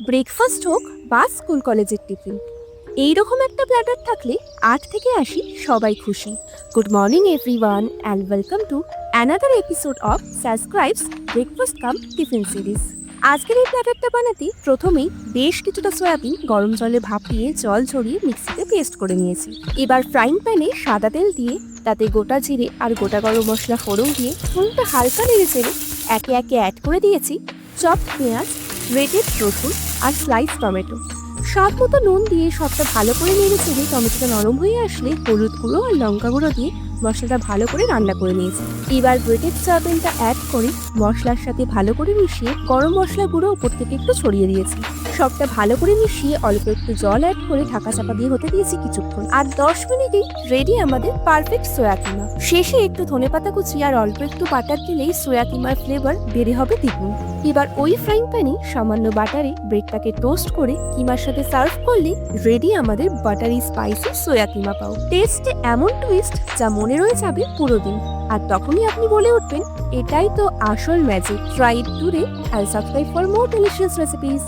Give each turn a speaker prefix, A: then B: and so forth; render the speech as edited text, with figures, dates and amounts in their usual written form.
A: Breakfast হোক বা school কলেজের টিফিন, এইরকম একটা প্ল্যাটার থাকলে 8 থেকে 80 সবাই খুশি। Good morning everyone and welcome to another episode of subscribes breakfast cum tiffin series. আজকের এই প্ল্যাটারটা বানাতে প্রথমেই বেশ কিছুটা সয়াবিন গরম জলে ভাপিয়ে জল ঝরিয়ে মিক্সিতে পেস্ট করে নিয়েছি। এবার ফ্রাইং প্যানে সাদা তেল দিয়ে তাতে গোটা জিরে আর গোটা গরম মশলা ফোড়ন দিয়ে ফুলটা হালকা নেড়ে চেড়ে একে একে অ্যাড করে দিয়েছি চপড পেঁয়াজ, গ্রেটেড রসুন আর স্লাইস টমেটো। স্বাদ মতো নুন দিয়ে সবটা ভালো করে নেড়ে চেড়ে টমেটোটা নরম হয়ে আসলে হলুদ গুঁড়ো আর লঙ্কা গুঁড়ো দিয়ে মশলাটা ভালো করে রান্না করে নিয়েছি। এবার গ্রেটেড সয়াবিনটা অ্যাড করে মশলার সাথে ভালো করে মিশিয়ে গরম মশলা গুঁড়ো উপর থেকে একটু ছড়িয়ে দিয়েছি। সবটা ভালো করে মিশিয়ে অল্প একটু জল অ্যাড করে ঢাকা চাপা দিয়ে হতে দিয়েছি কিছুক্ষণ। আর 10 মিনিটেই রেডি আমাদের পারফেক্ট সোয়া কিমা। শেষে একটু ধনেপাতা কুচি আর অল্প একটু বাটার দিলেই সোয়া কিমার ফ্লেভার বেড়ে হবে দ্বিগুণ। এবার ওই ফ্রাইং প্যানে সামান্য বাটারে ব্রেডটাকে টোস্ট করে কিমার সাথে সার্ভ করলে রেডি আমাদের বাটারি স্পাইসি সোয়া কিমা পাও। টেস্টে এমন টুইস্ট যা মনে রয়ে যাবে পুরো দিন। আর তখনই আপনি বলে উঠবেন, এটাই তো আসল magic. Try it today and subscribe for more delicious recipes.